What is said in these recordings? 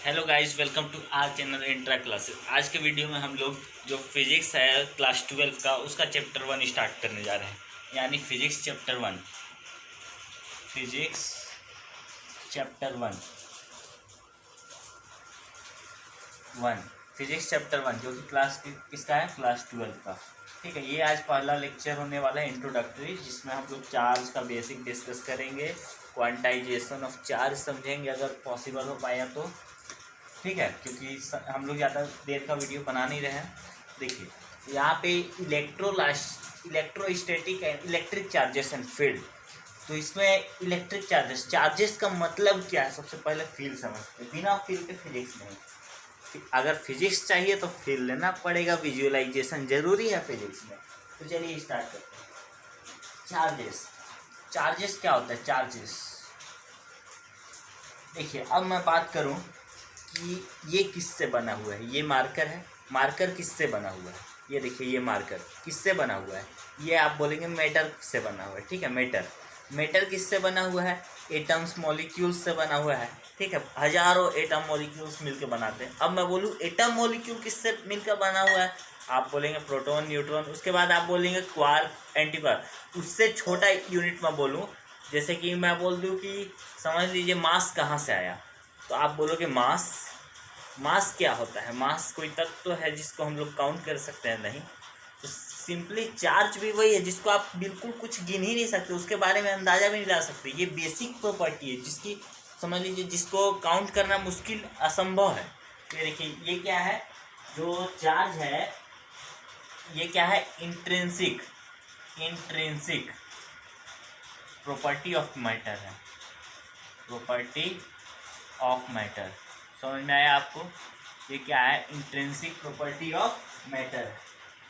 Hello guys, welcome to our channel Intra classes. आज के video में हम लोग जो फिजिक्स है क्लास 12 का उसका चैप्टर 1 स्टार्ट करने जा रहे हैं, यानी physics chapter 1। Physics chapter 1 physics chapter 1 जो कि किसका है, क्लास 12 का। ठीक है, ये आज पहला लेक्चर होने वाला है इंट्रोडक्टरी, जिसमें हम लोग चार्ज का बेसिक डिस्कस करेंगे, क्वांटाइजेशन ऑफ चार्ज समझेंगे अगर पॉसिबल हो पाया तो। ठीक है, क्योंकि हम लोग ज़्यादा देर का वीडियो बना नहीं रहे हैं। देखिए यहाँ पे electrostatic and electric charges and field. तो इसमें इलेक्ट्रिक चार्जेस का मतलब क्या है, सबसे पहले फील्ड समझते हैं। बिना फील्ड के फिजिक्स नहीं। अगर फिजिक्स चाहिए तो फील्ड लेना पड़ेगा, विजुअलाइजेशन जरूरी है फिजिक्स में। तो चलिए स्टार्ट करते हैं। चार्जेस क्या होता है? चार्जेस देखिए, अब मैं बात करूं कि ये किससे बना हुआ है। ये मार्कर है, मार्कर किससे बना हुआ है? ये देखिए, ये मार्कर किससे बना हुआ है? ये आप बोलेंगे मेटर से बना हुआ है। ठीक है, मेटर किससे बना हुआ है? एटम्स मॉलिक्यूल्स से बना हुआ है। ठीक है, हजारों एटम मॉलिक्यूल्स मिलकर बनाते हैं। अब मैं बोलूँ एटम मॉलिक्यूल किससे मिलकर बना हुआ है? आप बोलेंगे प्रोटॉन, न्यूट्रॉन। उसके बाद आप बोलेंगे क्वार्क, एंटीक्वार्क। उससे छोटा एक मैं बोलूँ, जैसे कि मैं बोल दूँ कि समझ लीजिए मास कहाँ से आया, तो आप बोलोगे मास क्या होता है? मास कोई तत्व तो है जिसको हम लोग काउंट कर सकते हैं? नहीं। तो सिंपली चार्ज भी वही है जिसको आप बिल्कुल कुछ गिन ही नहीं सकते, उसके बारे में अंदाज़ा भी नहीं लगा सकते। ये बेसिक प्रॉपर्टी है जिसकी समझ लीजिए जिसको काउंट करना मुश्किल, असंभव है। ये देखिए, ये क्या है? जो चार्ज है ये क्या है? इंट्रिंसिक प्रॉपर्टी ऑफ मैटर है। प्रॉपर्टी ऑफ मैटर समझ में आया आपको? ये क्या है? Intrinsic property of matter.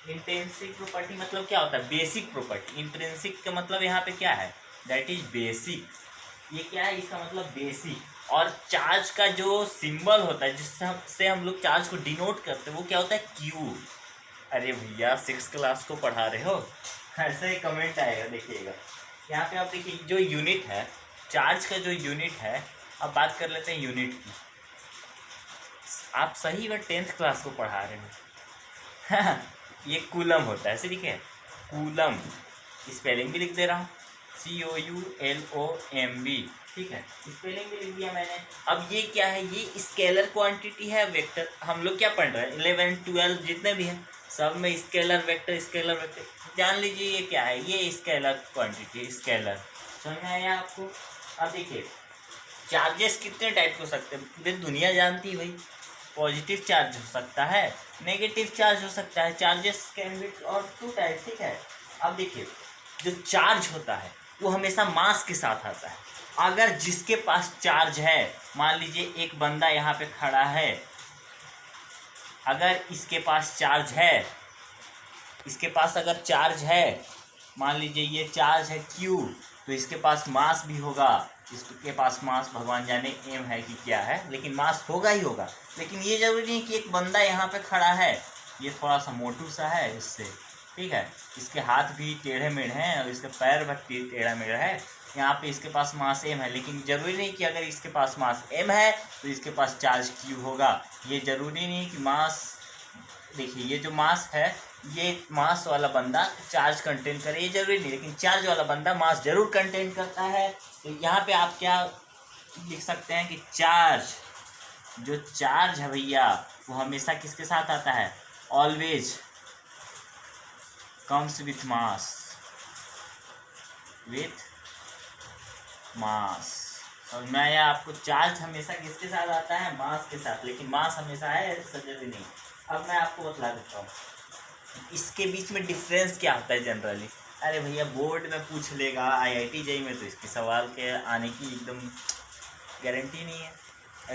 Intrinsic property मतलब क्या होता है? Basic property. इंट्रिंसिक का मतलब यहाँ पे क्या है? That is basic. ये क्या है? इसका मतलब बेसिक। और चार्ज का जो सिंबल होता है जिससे हम लोग चार्ज को डिनोट करते हैं, वो क्या होता है? क्यू। अरे भैया 6 क्लास को पढ़ा रहे हो, ऐसे ही कमेंट आएगा, देखिएगा। यहाँ पे आप देखिए, जो यूनिट है चार्ज का, जो यूनिट है, अब बात कर लेते हैं यूनिट की। आप सही में 10th क्लास को पढ़ा रहे हो। ये कूलम होता है, ठीक है, कूलम। स्पेलिंग भी लिख दे रहा हूँ, COULOMB। ठीक है, स्पेलिंग भी लिख दिया मैंने। अब ये क्या है? ये स्केलर क्वांटिटी है, वेक्टर। हम लोग क्या पढ़ रहे हैं? 11 12 जितने भी हैं सब में स्केलर वेक्टर जान लीजिए। ये क्या है? ये स्केलर क्वांटिटी, स्केलर। समझ में आया आपको? अब देखिए, चार्जेस कितने टाइप हो सकते हैं? पूरी दुनिया जानती है भाई। पॉजिटिव चार्ज हो सकता है, नेगेटिव चार्ज हो सकता है। चार्जेस कैन बी और 2 टाइप। ठीक है, अब देखिए, जो चार्ज होता है वो हमेशा मास के साथ आता है। अगर जिसके पास चार्ज है, मान लीजिए एक बंदा यहाँ पे खड़ा है, अगर इसके पास चार्ज है, इसके पास अगर चार्ज है, मान लीजिए ये चार्ज है Q, तो इसके पास मास भी होगा। इसके पास मास भगवान जाने एम है कि क्या है, लेकिन मास होगा ही होगा। लेकिन ये जरूरी नहीं कि एक बंदा यहाँ पे खड़ा है, ये थोड़ा सा मोटू सा है इससे, ठीक है, इसके हाथ भी टेढ़े मेढ़े हैं और इसके पैर भी टेढ़ा मेढ़ा है, यहाँ पे इसके पास मास एम है। लेकिन ज़रूरी नहीं कि अगर इसके पास मास एम है तो इसके पास चार्ज Q होगा। ये ज़रूरी नहीं कि मास, देखिए ये जो मास है, ये मास वाला बंदा चार्ज कंटेन करे, ये जरूरी नहीं। लेकिन चार्ज वाला बंदा मास जरूर कंटेन करता है। तो यहाँ पे आप क्या लिख सकते हैं कि जो चार्ज है भैया, वो हमेशा किसके साथ आता है? ऑलवेज कम्स विथ मास, समझ में आया आपको? चार्ज हमेशा किसके साथ आता है? मास के साथ। लेकिन मास हमेशा है, जरूरी नहीं। अब मैं आपको बता देता हूँ इसके बीच में डिफरेंस क्या होता है जनरली। अरे भैया बोर्ड में पूछ लेगा, IIT JEE में तो इसके सवाल के आने की एकदम गारंटी नहीं है।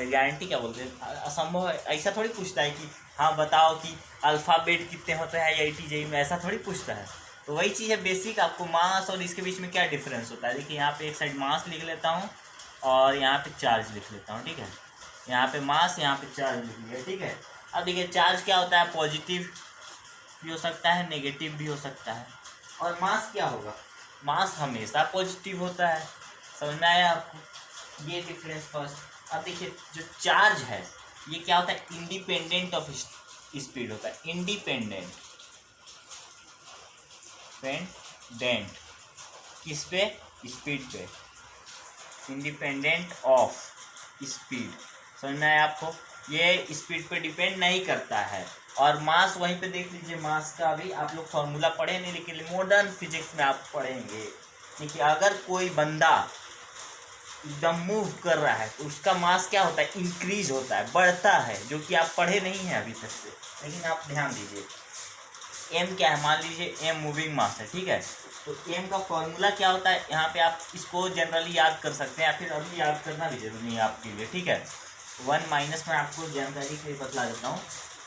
गारंटी क्या बोलते हैं? असंभव है। ऐसा थोड़ी पूछता है कि हाँ बताओ कि अल्फ़ाबेट कितने होते हैं IIT JEE में, ऐसा थोड़ी पूछता है। तो वही चीज़ है बेसिक, आपको मास और इसके बीच में क्या डिफरेंस होता है। देखिए यहाँ पे एक साइड मास लिख लेता हूँ और यहाँ पे चार्ज लिख लेता हूँ। ठीक है, यहाँ पे मास, यहाँ पे चार्ज लिख लिया। ठीक है, अब देखिए चार्ज क्या होता है? पॉजिटिव भी हो सकता है, नेगेटिव भी हो सकता है। और मास क्या होगा? मास हमेशा पॉजिटिव होता है। समझ में आया आपको? ये डिफरेंस फर्स्ट। अब देखिए, जो चार्ज है ये क्या होता है, इंडिपेंडेंट ऑफ स्पीड होता है, इंडिपेंडेंट किस पे, स्पीड पे, इंडिपेंडेंट ऑफ स्पीड, समझना है आपको, ये स्पीड पे डिपेंड नहीं करता है। और मास वहीं पे देख लीजिए, मास का भी आप लोग फॉर्मूला पढ़े नहीं, लेकिन मॉडर्न फिजिक्स में आप पढ़ेंगे। देखिए अगर कोई बंदा एकदम मूव कर रहा है तो उसका मास क्या होता है, इंक्रीज होता है, बढ़ता है, जो कि आप पढ़े नहीं हैं अभी तक से, लेकिन आप ध्यान दीजिए। एम क्या है, मान लीजिए एम मूविंग मास है, ठीक है, तो एम का फॉर्मूला क्या होता है, यहाँ पे आप इसको जनरली याद कर सकते हैं, या फिर अभी याद करना भी जरूरी नहीं है आपके लिए, ठीक है। 1 माइनस में आपको जानकारी के लिए बतला देता हूँ,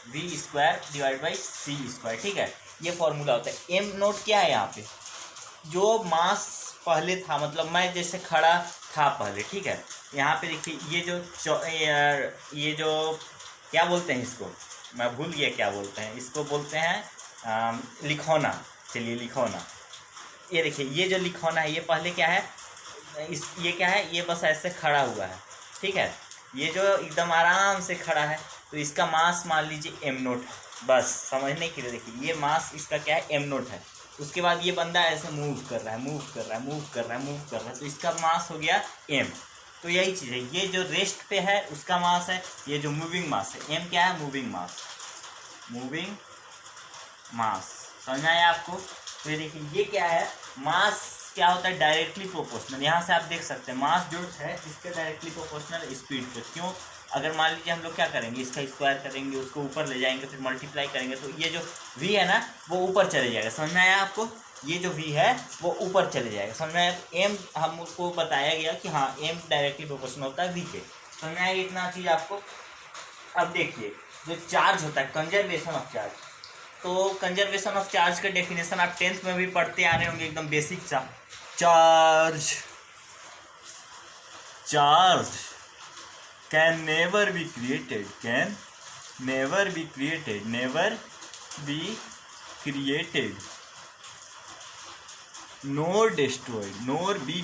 v² डिवाइड बाई c², ठीक है, ये फॉर्मूला होता है। एम नोट क्या है, यहाँ पे जो मास पहले था, मतलब मैं जैसे खड़ा था पहले, ठीक है, यहाँ पे देखिए ये जो क्या बोलते हैं इसको, मैं भूल गया क्या बोलते हैं इसको, बोलते हैं लिखौना, चलिए लिखौना। ये देखिए ये जो लिखौना है, ये पहले क्या है, ये क्या है, ये बस ऐसे खड़ा हुआ है, ठीक है, ये जो एकदम आराम से खड़ा है, तो इसका मास मान लीजिए m नोट है, बस समझने के लिए देखिए ये मास इसका क्या है, m नोट है। उसके बाद ये बंदा ऐसे मूव कर रहा है, तो इसका मास हो गया m। तो यही चीज़ है, ये जो रेस्ट पे है उसका मास है, ये जो मूविंग मास है, m क्या है, मूविंग मास, समझना है आपको। तो ये देखिए ये क्या है, मास क्या होता है, डायरेक्टली प्रोपोर्शनल, यहाँ से आप देख सकते हैं मास जो है इसके डायरेक्टली प्रोपोर्शनल स्पीड पे। क्यों, अगर मान लीजिए हम लोग क्या करेंगे, इसका स्क्वायर करेंगे, उसको ऊपर ले जाएंगे, फिर मल्टीप्लाई करेंगे, तो ये जो v है ना वो ऊपर चले जाएगा, समझना है आपको, ये जो v है वो ऊपर चले जाएगा, समझना है। m हमको बताया गया कि हाँ m डायरेक्टली प्रोपोर्शनल होता है v के, समझना है इतना चीज़ आपको। अब देखिए जो चार्ज होता है, कंजर्वेशन ऑफ चार्ज, तो कंजर्वेशन ऑफ चार्ज का डेफिनेशन आप 10th में भी पढ़ते आ रहे होंगे, एकदम बेसिक सा। Charge can never be created NOR be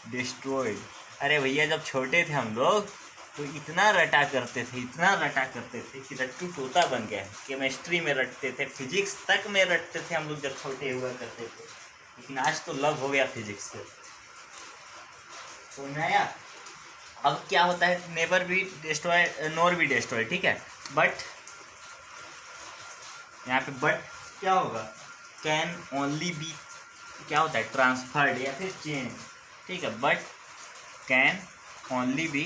destroyed. अरे भैया जब छोटे थे हम लोग तो इतना रटा करते थे कि रट्टू तोता बन गया है। केमिस्ट्री में रटते थे, फिजिक्स तक में रटते थे हम लोग जब छोटे हुआ करते थे, लेकिन आज तो लव हो गया फिजिक्स से, तो नया। अब क्या होता है, never be destroy NOR be destroy, ठीक है, बट यहाँ पे बट क्या होगा, कैन ओनली बी, क्या होता है, ट्रांसफर्ड या फिर चेंज, ठीक है, but can only be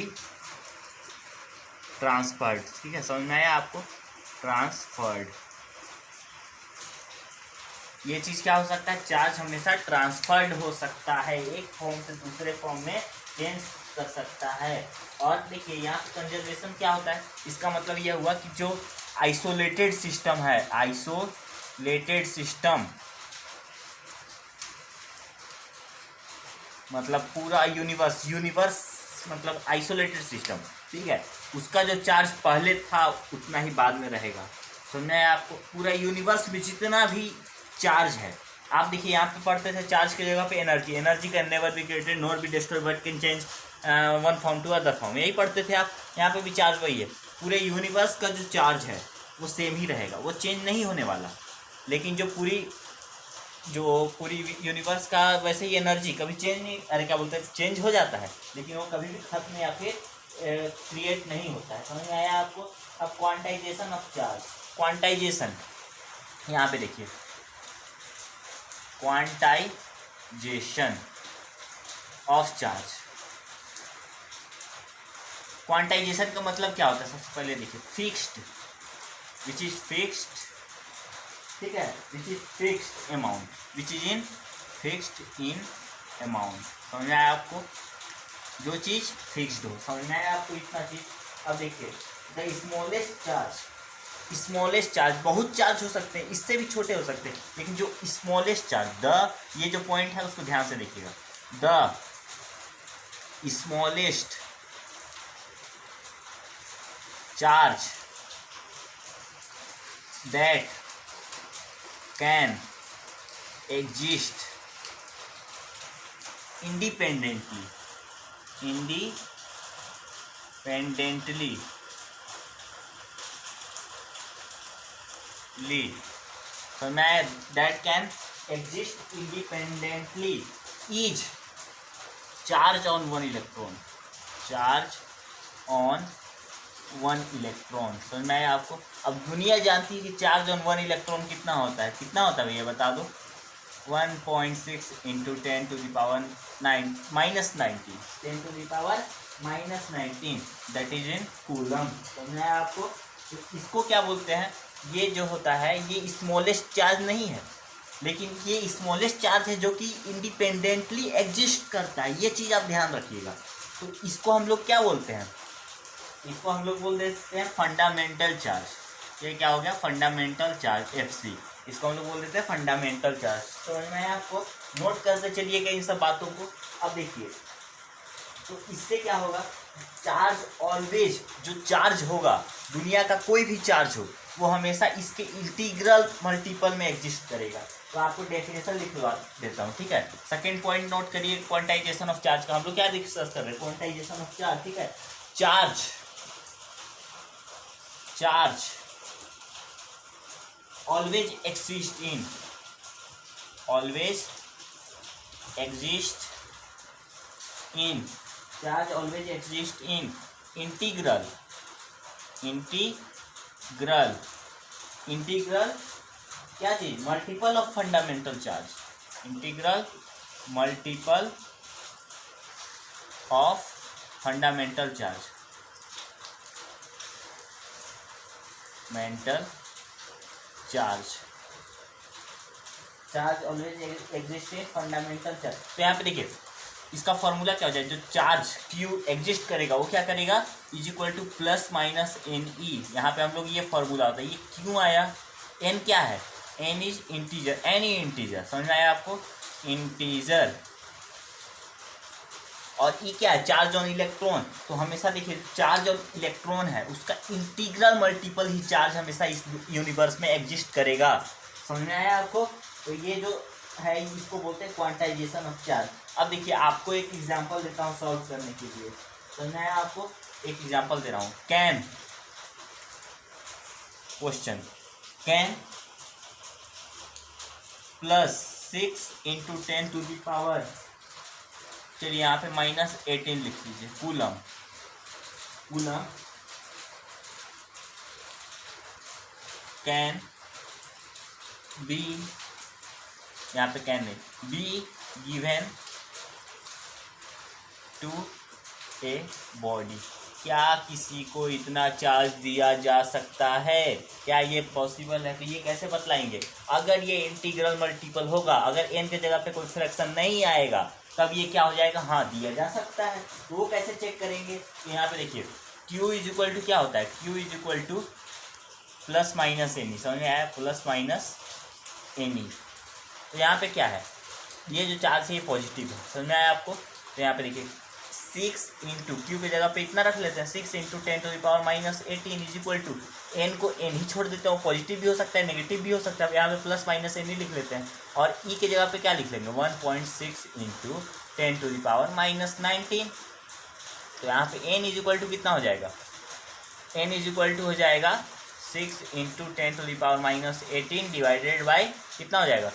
transferred, ठीक है, समझ में आया आपको, ट्रांसफर्ड। ये चीज़ क्या हो सकता है, चार्ज हमेशा ट्रांसफर्ड हो सकता है, एक फॉर्म से दूसरे फॉर्म में चेंज कर सकता है। और देखिए यहाँ कंजर्वेशन क्या होता है, इसका मतलब यह हुआ कि जो आइसोलेटेड सिस्टम है, मतलब पूरा यूनिवर्स मतलब आइसोलेटेड सिस्टम, ठीक है, उसका जो चार्ज पहले था उतना ही बाद में रहेगा, समझना है आपको। पूरा यूनिवर्स में जितना भी चार्ज है, आप देखिए यहाँ पे पढ़ते थे चार्ज की जगह पे energy can never be created nor be destroyed but can change one form to other form, यही पढ़ते थे आप। यहाँ पे भी चार्ज वही है, पूरे यूनिवर्स का जो चार्ज है वो सेम ही रहेगा, वो चेंज नहीं होने वाला। लेकिन जो पूरी यूनिवर्स का वैसे ही एनर्जी कभी चेंज नहीं, अरे क्या बोलते हैं, चेंज हो जाता है, लेकिन वो कभी भी खत्म या फिर क्रिएट नहीं होता है, समझ में आया आपको। अब क्वांटाइजेशन ऑफ चार्ज, क्वांटाइजेशन यहाँ पे देखिए, क्वांटाइजेशन ऑफ चार्ज, क्वांटाइजेशन का मतलब क्या होता है, सबसे पहले देखिए, फिक्स्ड, विच इज फिक्स्ड, ठीक है, which is fixed amount, fixed in amount, समझ में आया आपको, जो चीज़ फिक्स्ड हो, समझ में आया आपको इतना चीज़। अब देखिए द स्मॉलेस्ट चार्ज, बहुत चार्ज हो सकते हैं, इससे भी छोटे हो सकते हैं, लेकिन जो स्मॉलेस्ट चार्ज, ये जो पॉइंट है उसको ध्यान से देखिएगा, the smallest charge that can exist independently independently so now that can exist independently is charge on one electron, charge on one electron. समझ में आया आपको। अब दुनिया जानती है कि चार्ज ऑन वन इलेक्ट्रॉन कितना होता है, कितना होता है भैया बता दो। 1.6 into 10 to the power -19 10 to the power -19 that is in coulomb. समझ में आया आपको। तो इसको क्या बोलते हैं, ये जो होता है ये स्मॉलेस्ट चार्ज नहीं है, लेकिन ये स्मॉलेस्ट चार्ज है जो कि इंडिपेंडेंटली एग्जिस्ट करता है। ये चीज़ आप ध्यान रखिएगा। तो इसको हम लोग क्या बोलते हैं, इसको हम लोग बोल देते हैं फंडामेंटल चार्ज। ये क्या हो गया, फंडामेंटल चार्ज FC। इसको हम लोग बोल देते हैं फंडामेंटल चार्ज। समझ में आया आपको। नोट करते चलिएगा इन सब बातों को। अब देखिए तो इससे क्या होगा, चार्ज ऑलवेज, जो चार्ज होगा दुनिया का कोई भी चार्ज हो वो हमेशा इसके इंटीग्रल मल्टीपल में एग्जिस्ट करेगा। तो आपको डेफिनेशन लिखवा देता हूँ, ठीक है। सेकंड पॉइंट नोट करिए, क्वांटाइजेशन ऑफ चार्ज का। हम लोग क्या डिस्कस कर रहे हैं, क्वांटाइजेशन ऑफ चार्ज, ठीक है। Charge always exist in charge always exist in integral क्या चीज, multiple of fundamental charge, integral multiple of fundamental charge, mental charge always exist in fundamental charge. तो यहाँ पे देखिए इसका फॉर्मूला क्या हो जाए, जो चार्ज Q एग्जिस्ट करेगा वो क्या करेगा, is equal two plus minus NE। यहाँ पे हम लोग ये फॉर्मूला होता है, ये क्यों आया, N क्या है, N is integer, any integer. समझ में आया आपको, इंटीजर। और ई क्या है, चार्ज ऑन इलेक्ट्रॉन। तो हमेशा देखिए चार्ज ऑन इलेक्ट्रॉन है उसका इंटीग्रल मल्टीपल ही चार्ज हमेशा इस यूनिवर्स में एग्जिस्ट करेगा। समझ में आया आपको। तो ये जो है इसको बोलते हैं क्वांटाइजेशन ऑफ चार्ज। अब देखिए आपको एक एग्जांपल देता हूँ सॉल्व करने के लिए। समझ में आया आपको, एक एग्जांपल दे रहा हूँ। Can question, can +6 into 10 to the power, चलिए यहाँ पे -18 लिख लीजिए, कूलम कैन बी, यहाँ पे कैन नहीं, be given to a body. क्या किसी को इतना चार्ज दिया जा सकता है, क्या ये पॉसिबल है। तो ये कैसे बतलाएंगे, अगर ये इंटीग्रल मल्टीपल होगा, अगर n के जगह पे कोई फ्रैक्शन नहीं आएगा तब ये क्या हो जाएगा, हाँ दिया जा सकता है। तो वो कैसे चेक करेंगे, तो यहाँ पे देखिए Q इज इक्वल टू क्या होता है, Q is equal two plus minus NE। समझ में आया, प्लस माइनस NE। तो यहाँ पे क्या है, ये जो चार्ज है ये पॉजिटिव है। समझ में आया आपको। तो यहाँ पे देखिए 6 इंटू क्यू की जगह पे इतना रख लेते हैं, 6 into 10 to the power -18 is equal to, N को एन ही छोड़ देते हैं, पॉजिटिव भी हो सकता है नेगेटिव भी हो सकता है। यहाँ पे प्लस माइनस एन ही लिख लेते हैं। और ई की जगह पे क्या लिख लेंगे, 1.6 इंटू 10 टू द पावर -19। तो यहाँ पे एन इज इक्वल टू कितना हो जाएगा, एन इज इक्वल टू हो जाएगा 6 into 10 to the power -18 divided by कितना हो जाएगा,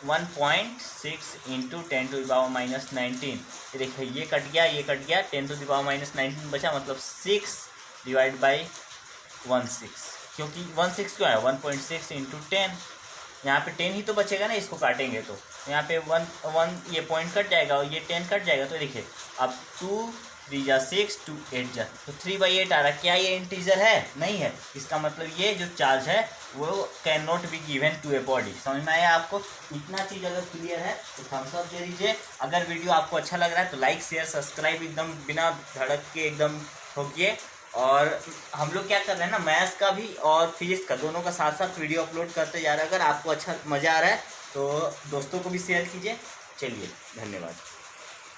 1.6 इंटू 10 टू द पावर -19। ये देखिए ये कट गया, ये कट गया, 10 टू द पावर -19 बचा, मतलब 6 डिवाइड बाई 16, क्योंकि 16 क्यों है, 1.6 इंटू 10, यहाँ पे 10 ही तो बचेगा ना, इसको काटेंगे तो यहाँ पे 1 ये पॉइंट कट जाएगा और ये 10 कट जाएगा। तो देखिए अब 2 3 जा 6 2 8 जा, तो 3/8 आ रहा। क्या ये इंटीजर है, नहीं है। इसका मतलब ये जो चार्ज है वो can not be given to a body. समझ में आया आपको। इतना चीज़ अगर क्लियर है तो थम्स अप दे दीजिए। अगर वीडियो आपको अच्छा लग रहा है तो लाइक शेयर सब्सक्राइब एकदम बिना धड़क के एकदम ठोकिए। और हम लोग क्या कर रहे हैं ना, मैथ्स का भी और फिजिक्स का दोनों का साथ साथ वीडियो अपलोड करते जा रहे हैं। अगर आपको अच्छा मज़ा आ रहा है तो दोस्तों को भी शेयर कीजिए। चलिए धन्यवाद।